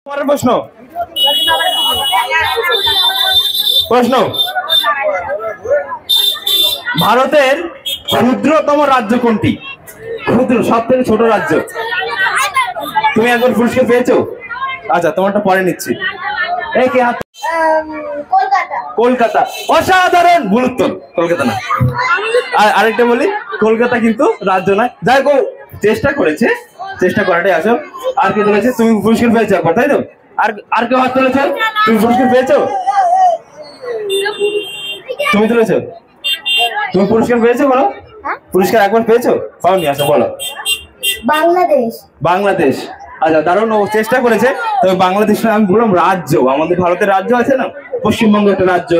পরের প্রশ্ন প্রশ্ন ভারতের ক্ষুদ্রতম রাজ্য কোনটি? ক্ষুদ্র, সব থেকে ছোট রাজ্য। তুমি একবার পুরস্কার পেয়েছো? আচ্ছা, তোমারটা পরে নিচ্ছি। এই কে হাত? কলকাতা। কলকাতা, অসাধারণ। ভুল উত্তর, কলকাতা না। আরেকটা বলি, কলকাতা কিন্তু রাজ্য নয়। যাই হোক, চেষ্টা করেছে, চেষ্টা করাটাই আসো। আর কে তুলেছে? তুমি পুরস্কার পেয়েছো একবার, তাই তো? আর কেউ হাত তুলেছো? তুমি পুরস্কার পেয়েছো? তুমি তুলেছো? তুমি পুরস্কার পেয়েছো? বলো, পুরস্কার একবার পেয়েছো? পাওনি? আচ্ছা বলো। বাংলাদেশ। বাংলাদেশ, আচ্ছা দারুণ। ও চেষ্টা করেছে। তবে বাংলাদেশ আমি বললাম রাজ্য, আমাদের ভারতের রাজ্য আছে না, পশ্চিমবঙ্গ একটা রাজ্য,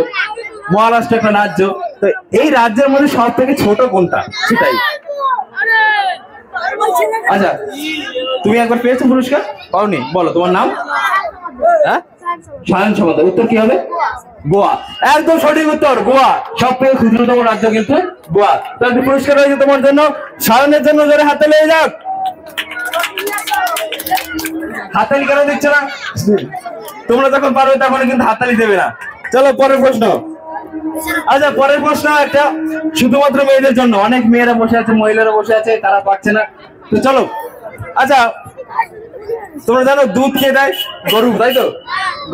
মহারাষ্ট্র একটা রাজ্য। তো এই রাজ্যের মধ্যে সব থেকে ছোট কোনটা, সেটাই। আচ্ছা, তুমি একবার পেয়েছো পুরস্কার? পাওনি? বলো তোমার নাম। হ্যাঁ, সায়ন সমাদার। উত্তর কি হবে? গোয়া। একদম সঠিক উত্তর, গোয়া। সব থেকে ক্ষুদ্রতম রাজ্য কিন্তু গোয়া। তাহলে পুরস্কার রয়েছে তোমার জন্য। সায়নের জন্য জোরে হাততালি হয়ে যাক। হাততালি কেন দিচ্ছ না? তোমরা যখন পারবে তখন কিন্তু হাততালি দেবে না। চলো পরের প্রশ্ন। আচ্ছা, পরের প্রশ্ন একটা শুধুমাত্র মেয়েদের জন্য। অনেক মেয়েরা বসে আছে, মহিলারা বসে আছে, তারা পারছে না। তো চলো। আচ্ছা, তোমরা জানো দুধ কে দেয়? গরু, তাই তো?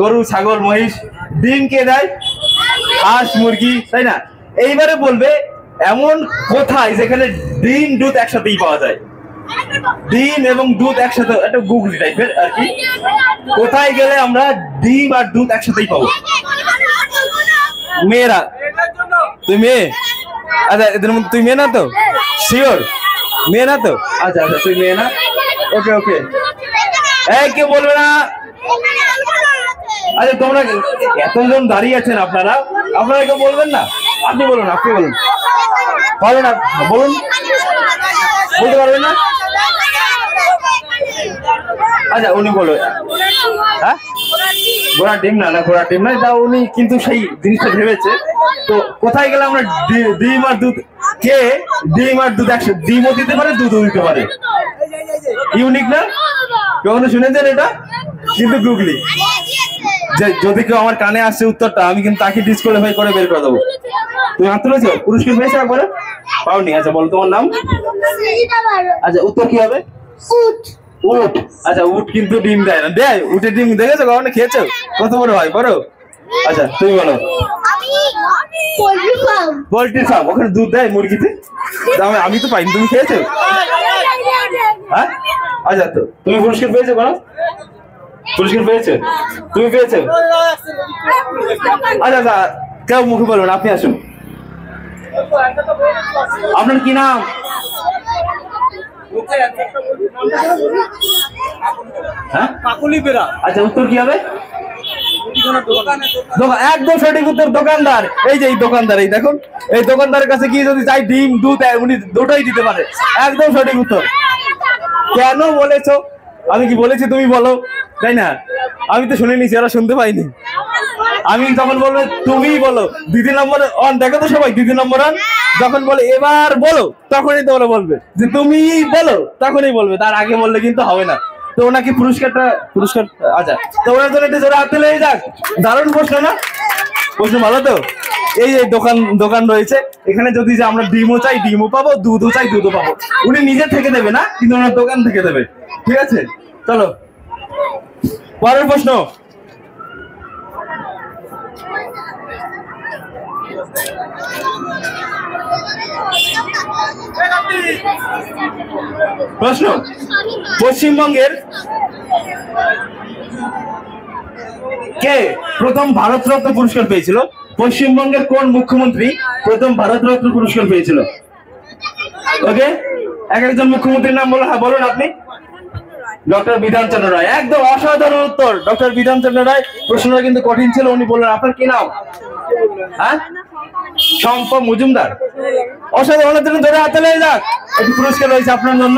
গরু, ছাগল, মহিষ। ডিম কে দেয়? হাঁস, মুরগি, তাই না? এইবারে বলবে এমন কোথায় যেখানে ডিম দুধ একসাথেই পাওয়া যায়? ডিম এবং দুধ একসাথে, একটা গুগলি টাইপের আর কি। কোথায় গেলে আমরা ডিম আর দুধ একসাথেই পাবো? মেয়েরা। তুই মেয়ে? আচ্ছা, এদের মধ্যে তুই মেয়ে না তো? শিওর মেয়ে না তো? আচ্ছা আচ্ছা, তুই মেয়ে না? ওকে ওকে। এই কেউ বলবে না? আচ্ছা, তোমরা এতজন দাঁড়িয়ে আছেন, আপনারা কেউ বলবেন না? আপনি বলুন, আপনি বলুন। পারবেন না? বলুন। বলতে পারবেন না? আচ্ছা, উনি বলো। হ্যাঁ, ঘোড়ার ডিম না, ঘোড়ার ডিম নয়। তা উনি কিন্তু সেই জিনিসটা ভেবেছে। তো কোথায় গেলে আমরা ডিম আর দুধ, কে ডিম আর দুধ একসাথে, ডিমও দিতে পারে, দুধও দিতে পারে। ইউনিক না? কখনো শুনেছেন এটা? কিন্তু গুগলি। যদি কেউ আমার কানে আসছে উত্তরটা, আমি কিন্তু তাকে ডিসকোয়ালিফাই করে বের করে দেবো। তুমি হাত তুলেছো? পুরস্কার পেয়েছো একবারে? পাওনি? আচ্ছা, বলো তোমার নাম। আচ্ছা, উত্তর কি হবে? উট। উট। আচ্ছা, উট কিন্তু ডিম দেয় না। দেয়? উটের ডিম দেখেছো কখনো? খেয়েছো? কত বড় হয়? বড়। আচ্ছা, তুমি বলো। পোল্ট্রি ফার্ম, ওখানে দুধ দেয় মুরগিতে? আমি তো পাইনি। তুমি খেয়েছো? হ্যাঁ, আচ্ছা। তো তুমি পুরস্কার পেয়েছো? বলো, পুরস্কার পেয়েছো? তুমি পেয়েছো? আচ্ছা আচ্ছা, কেউ মুখে বলবেন, আপনি আসুন। আপনার কি নাম? হ্যাঁ, কাকুলি বেরা। আচ্ছা, উত্তর কি হবে? একদম সঠিক উত্তর, দোকানদার। এই যে এই দোকানদার, এই দেখুন, এই দোকানদারের কাছে গিয়ে যদি চাই ডিম দুধ, উনি দুটোই দিতে পারে। একদম সঠিক উত্তর। কেন বলেছো? আমি কি বলেছি? তুমি বলো, তাই না? আমি তো শুনে নিছি, ওরা শুনতে পাইনি। আমি যখন বলবো তুমি বলো, দিদি নম্বর অন, দেখো তো সবাই, দিদি নম্বর অন। যখন বলে এবার বলো, তখনই তো ওরা বলবে যে তুমি বলো, তখনই বলবে। তার আগে বললে কিন্তু হবে না। তো ওনাকে পুরস্কার। আচ্ছা, তো ওনার জন্য একটা জোরে হাত লেগে যাক। দারুণ প্রশ্ন না? প্রশ্ন ভালো তো? এই যে দোকান রয়েছে এখানে, যদি যে আমরা ডিমও চাই ডিমও পাবো, দুধও চাই দুধও পাবো। উনি নিজে থেকে দেবে না, কিন্তু ওনার দোকান থেকে দেবে। ঠিক আছে, চলো পরের প্রশ্ন। প্রশ্ন, পশ্চিমবঙ্গের কে প্রথম ভারতরত্ন পুরস্কার পেয়েছিল? পশ্চিমবঙ্গের কোন মুখ্যমন্ত্রী প্রথম ভারতরত্ন পুরস্কার পেয়েছিল? ওকে, একজন মুখ্যমন্ত্রীর নাম বলো। হ্যাঁ, বলুন আপনি। ডক্টর বিধানচন্দ্র রায়। একদম অসাধারণ উত্তর, ডক্টর বিধানচন্দ্র রায়। প্রশ্নটা কিন্তু কঠিন ছিল। উনি বললেন, আপনার কি নাম? হ্যাঁ, শম্পা মজুমদার। অসাধারণ, ধরে হাতে লেগে যাক। একটি পুরস্কার রয়েছে আপনার জন্য।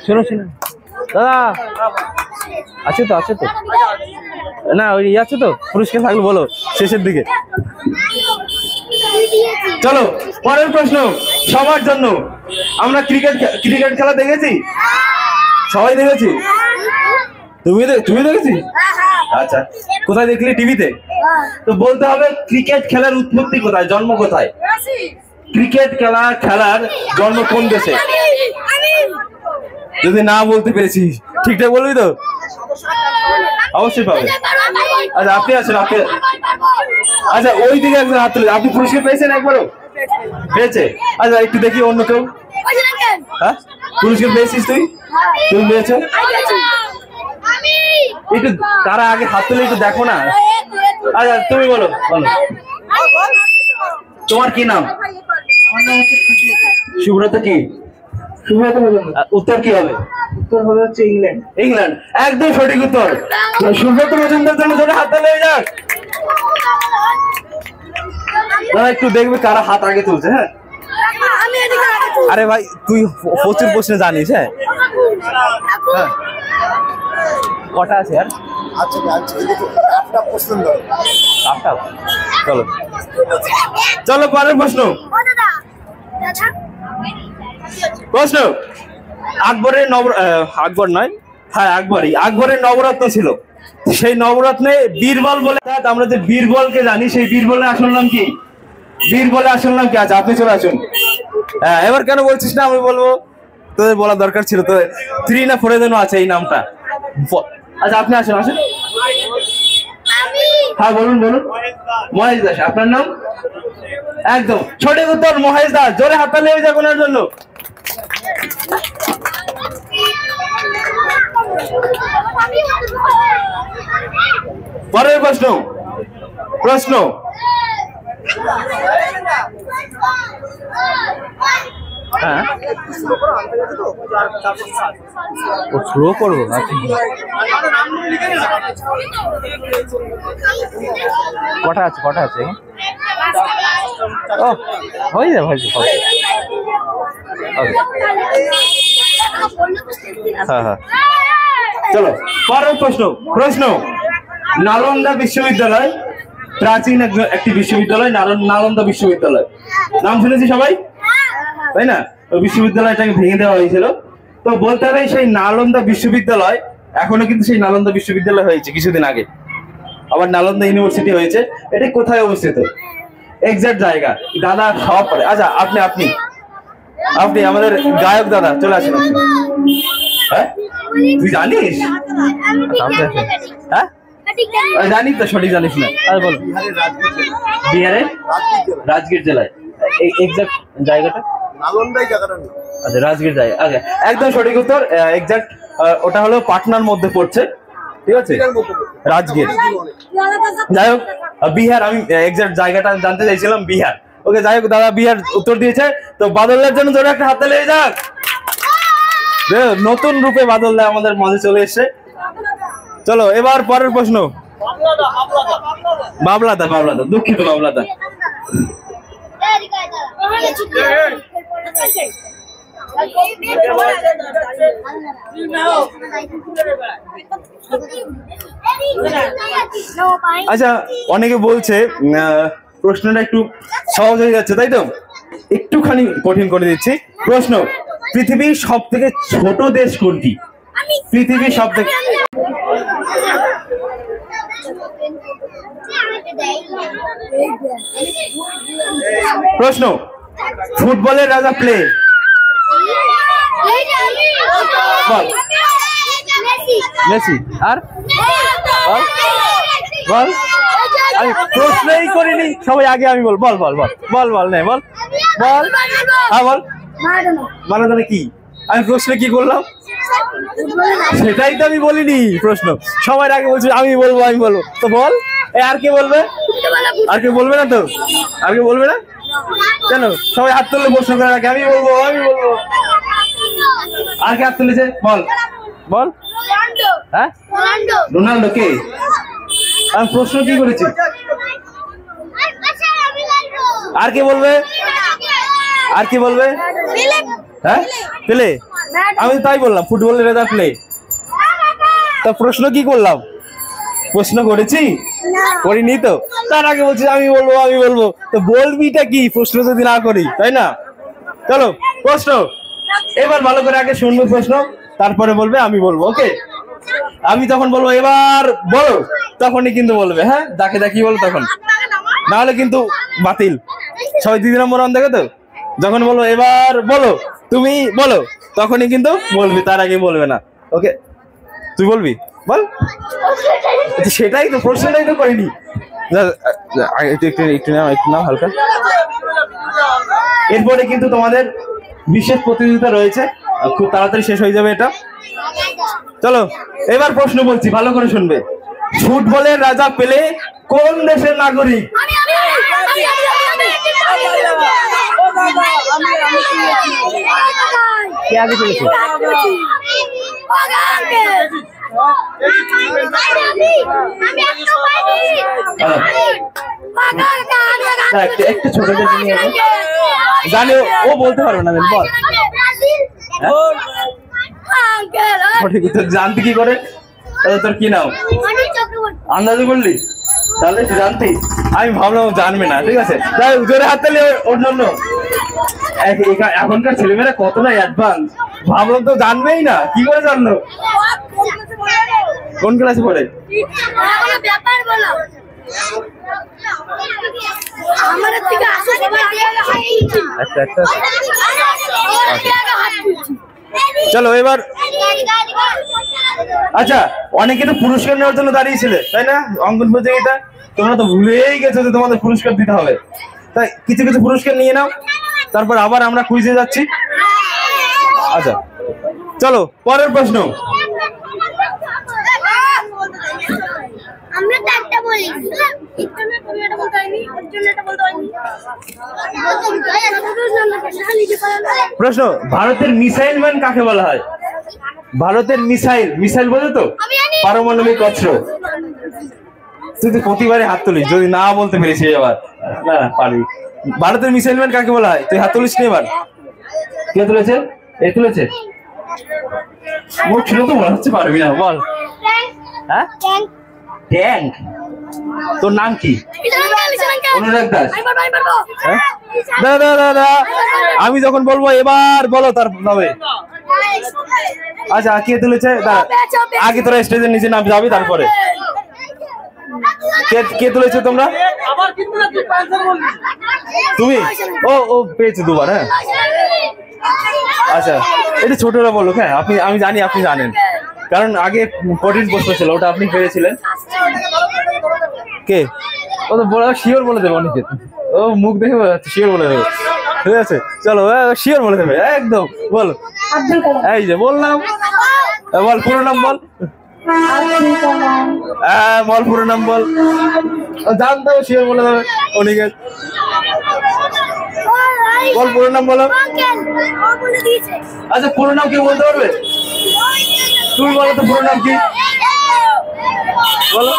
শোনো দাদা, আছে তো না, ওই আছে তো, পুরস্কার থাকলে বলো শেষের দিকে। চলো পরের প্রশ্ন সবার জন্য। আমরা ক্রিকেট খেলা দেখেছি, সবাই দেখেছি। তুমি দেখেছি? আচ্ছা, কোথায় দেখলি? টিভিতে? তো বলতে হবে ক্রিকেট খেলার উৎপত্তি কোথায়, জন্ম কোথায়? ক্রিকেট খেলার জন্ম কোন দেশে? যদি না বলতে পেরেছিস, ঠিকঠাক বলবি তো? অবশ্যই পাবে। আচ্ছা আপনি আছেন, আচ্ছা ওই দিকে একজন হাত তুলে। আপনি পুরস্কার পেয়েছেন একবারও? পেয়েছে? আচ্ছা একটু দেখি অন্য কেউ। হ্যাঁ, পুরস্কার পেয়েছিস তুই? তুমি পেয়েছো? একটু তারা আগে হাত তুলে একটু দেখো না। আচ্ছা তুমি বলো। তোমার কি নাম? সুব্রত। কি উত্তর কি হবে? উত্তর হবে হচ্ছে ইংল্যান্ড। ইংল্যান্ড, একদম সঠিক উত্তর। সুব্রত মজুমদার জন্য ধরে হাত তালে হয়ে যাক। দাদা একটু দেখবে কারা হাত আগে তুলছে। হ্যাঁ, আরে ভাই তুই প্রচুর প্রশ্ন জানিস। হ্যাঁ, কটা আছে আর? চলো চলো পরের প্রশ্ন। আকবরের নবরত্ন ছিল। সেই নবরত্নে বীরবল বলে, আমরা যে বীরবলকে জানি, সেই বীরবলের আসল নাম কি? বীরবলের আসল নাম কি? আচ্ছা আপনি চলে আসুন। হ্যাঁ, এবার কেন বলছিস না? আমি বলবো, তোদের বলা দরকার ছিল। তো 3 না 4 দিনও আছে এই নামটা। আচ্ছা আপনি আসুন। হ্যাঁ বলুন। মহেশ দাস। আপনার নাম? একদম সঠিক উত্তর, মহেশ দাস। জোরে হাততালি হয়ে যাক ওনার জন্য। পরের প্রশ্ন। হ্যাঁ স্লো করবো। কটা আছে? ও হয়ে যাবে। হ্যাঁ চলো পরের প্রশ্ন। নালন্দা বিশ্ববিদ্যালয় প্রাচীন একটি বিশ্ববিদ্যালয়, নালন্দা বিশ্ববিদ্যালয়। নাম শুনেছি সবাই, তাই না? ওই বিশ্ববিদ্যালয়টাকে ভেঙে দেওয়া হয়েছিল। তো বলতে হবে সেই নালন্দা বিশ্ববিদ্যালয়, এখনো কিন্তু সেই নালন্দা বিশ্ববিদ্যালয় হয়েছে কিছুদিন আগে, আবার নালন্দা ইউনিভার্সিটি হয়েছে। এটা কোথায় অবস্থিত? এক্সাক্ট জায়গা দাদা সব পরে। আচ্ছা আপনি আমাদের গায়ক দাদা, চলে আসেন। হ্যাঁ তুই জানিস? হ্যাঁ জানি তো, সঠিক জানিস না। আরে বলো। বিহারের রাজগীর জেলায় এক্সাক্ট জায়গাটা? আচ্ছা রাজগীর জায়গা। আচ্ছা একদম সঠিক উত্তর, এক্সাক্ট ওটা হলো পাটনার মধ্যে পড়ছে। ঠিক আছে, রাজগীর। যাই হোক বিহার, আমি এক্সাক্ট জায়গাটা জানতে চাইছিলাম বিহার। ওকে যাই হোক দাদা বিহার উত্তর দিয়েছে। তো বাদলের জন্য জোরে একটা হাতে লেগে যাক। নতুন রূপে বাদল আমাদের মাঝে চলে এসছে। চলো এবার পরের প্রশ্ন। বাবলাদা, দুঃখিত বাবলাদা। আচ্ছা অনেকে বলছে প্রশ্নটা একটু সহজ হয়ে যাচ্ছে, তাই তো? একটুখানি কঠিন করে দিচ্ছি প্রশ্ন। পৃথিবীর সব থেকে ছোট দেশ কোনটি? পৃথিবীর সব থেকে প্রশ্ন। ফুটবলের রাজা প্লে। মেসি। আর বল। আমি প্রশ্নই করিনি, সবাই আগে আমি বল। নে বল। হ্যাঁ বল। মারাদোনা কি? আমি প্রশ্ন কি করলাম? সেটাই তো আমি বলিনি। প্রশ্ন সবার আগে বলছি আমি বলবো। তো বল। আর কে বলবে? আর কেউ বলবে না তো? আর কেউ বলবে না কেন? সবাই হাত তুললে প্রশ্ন করে রাখে আমি বলবো। আর কে হাত তুলেছে? বল। হ্যাঁ রোনাল্ডো কে? আমি প্রশ্ন কি করেছি? আর কে বলবে? হ্যাঁ পেলে। আমি তাই বললাম ফুটবলের রাজা প্লে। তা প্রশ্ন কি করলাম? প্রশ্ন করেছি? করিনি তো। তার আগে বলছি আমি বলবো। তো বলবিটা কি প্রশ্ন যদি না করি, তাই না? চলো প্রশ্ন এবার ভালো করে আগে শুনবো প্রশ্ন, তারপরে বলবে আমি বলবো। ওকে আমি যখন বলবো এবার বলো তখনই কিন্তু বলবে, হ্যাঁ ডাকে ডাকি বলো তখন, নাহলে কিন্তু বাতিল। সবাই 2 নম্বর রাউন্ড দেখে তো, যখন বলবো এবার বলো তুমি বলো তখনই কিন্তু বলবি, তার আগে বলবে না। ওকে তুই বলবি বল, সেটাই তো প্রশ্নটাই তো করিনি। একটু নাম হালকা। এরপরে কিন্তু তোমাদের বিশেষ প্রতিযোগিতা রয়েছে, খুব তাড়াতাড়ি শেষ হয়ে যাবে এটা। চলো এবার প্রশ্ন বলছি, ভালো করে শুনবে। ফুটবলের রাজা পেলে কোন দেশের নাগরিক? কে আগে চলেছে? একটু ছোট জানি, ও বলতে পারবে না, বল। সঠিক উত্তর জানতে কি করে? তোর কি নাম? আন্দাজে বললি, তাহলে জানতি। আমি ভাবলাম জানবে না, ঠিক আছে তাই জোরে হাত তালি ওর জন্য। এখনকার ছেলেমেয়েরা কতটা অ্যাডভান্স, ভাবলাম তো জানবেই না, কি করে জানলো? কোন ক্লাসে পড়ে? চলো এবার, আচ্ছা অনেকে তো পুরস্কার নেওয়ার জন্য দাঁড়িয়েছিলে তাই না অঙ্কন প্রতিযোগিতা? তোমরা তো ভুলেই গেছো যে তোমাদের পুরস্কার দিতে হবে, তাই কিছু কিছু পুরস্কার নিয়ে নাও, তারপর আবার আমরা কুইজে যাচ্ছি। আচ্ছা চলো পরের প্রশ্ন। প্রশ্ন, ভারতের মিসাইল ম্যান কাকে বলা হয়? ভারতের মিসাইল, মিসাইল বোঝো তো, পারমাণবিক অস্ত্র। তুই তো প্রতিবারে হাত তুলিস, যদি না বলতে পেরেছি এবার না পারবি। ভারতের মিসাইল ম্যান কাকে বলা হয়? তুই হাত তুলিস নি এবার। কে তুলেছে? এ তুলেছে। মুখ ছিল তো মনে হচ্ছে পারবি না, বল। হ্যাঁ ট্যাঙ্ক। তোর নাম কি? অনুরাগ দাস। দাদা দাদা আমি যখন বলবো এবার বলো তার তবে। আচ্ছা কে তুলেছে? আগে তোরা স্টেজের নিচে নাম যাবি, তারপরে কে তুলেছে তোমরা? তুমি? ও পেয়েছে 2 বার। হ্যাঁ আচ্ছা এটা ছোটরা বলো। হ্যাঁ আপনি, আমি জানি আপনি জানেন, কারণ আগে কঠিন প্রশ্ন ছিল, ওটা আপনি পেরেছিলেন। কে? ও তো বলে শিওর বলে দেবে অনেকে, ও মুখ দেখে শিওর বলে দেবে, ঠিক আছে চলো শিওর বলে দেবে একদম। বল। এই যে বললাম, বল পুরো নাম বল। হ্যাঁ বল পুরো নাম বল, জানতে হবে শিওর বলে দেবে অনেকে। বল পুরো নাম বলো। আচ্ছা পুরো নাম কি বলতে পারবে? তুমি বলো তো পুরো নাম কি বলো।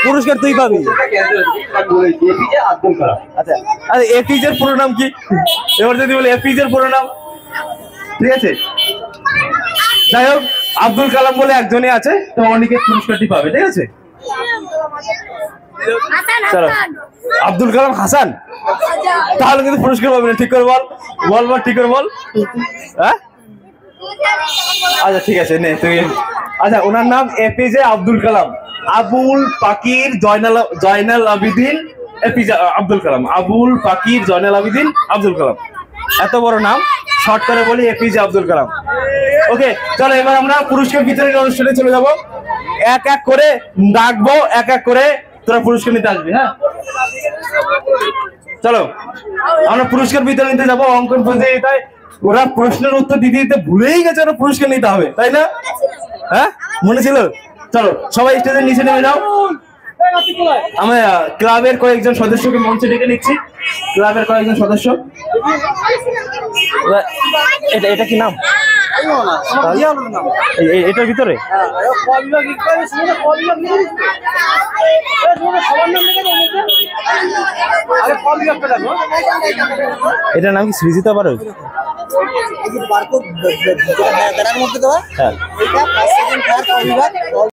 পুরস্কার তুই পাবি। আচ্ছা আচ্ছা এপিজে এর পুরো নাম কি? এবার যদি বলে এপিজে এর পুরো নাম, ঠিক আছে। যাই হোক আব্দুল কালাম বলে একজনই আছে, তো অনেকে পুরস্কারটি পাবে, ঠিক আছে। চলো আব্দুল কালাম হাসান, তাহলে কিন্তু পুরস্কার পাবে না। ঠিক করে বল, বল বল ঠিক করে বল। হ্যাঁ আচ্ছা ঠিক আছে নে তুই। আচ্ছা ওনার নাম এপিজে আব্দুল কালাম, আবুল পাকির জয়নাল আবিদিন এপিজে আব্দুল কালাম, আবুল পাকির জয়নাল আবিদিন আব্দুল কালাম, এত বড় নাম, শর্ট করে বলি এপিজে আব্দুল কালাম। ওকে চলো এবার আমরা পুরস্কার বিতরণী অনুষ্ঠানে চলে যাব। এক এক করে ডাকবো, এক এক করে তোরা পুরস্কার নিতে আসবি। হ্যাঁ চলো আমরা পুরস্কার বিতরণ নিতে যাবো। অঙ্কন প্রতিযোগিতায় ওরা প্রশ্নের উত্তর দিতে দিতে ভুলেই গেছে ওরা পুরস্কার নিতে হবে, তাই না? হ্যাঁ মনে ছিল। চলো সবাই স্টেজের নিচে নেমে যাও। আমি ক্লাবের কয়েকজন সদস্যকে মঞ্চে ডেকে নিচ্ছি। ক্লাবের কয়েকজন সদস্য। এটা কি নাম? এটার ভিতরে এটার নাম কি? সৃজিতা পারো? হ্যাঁ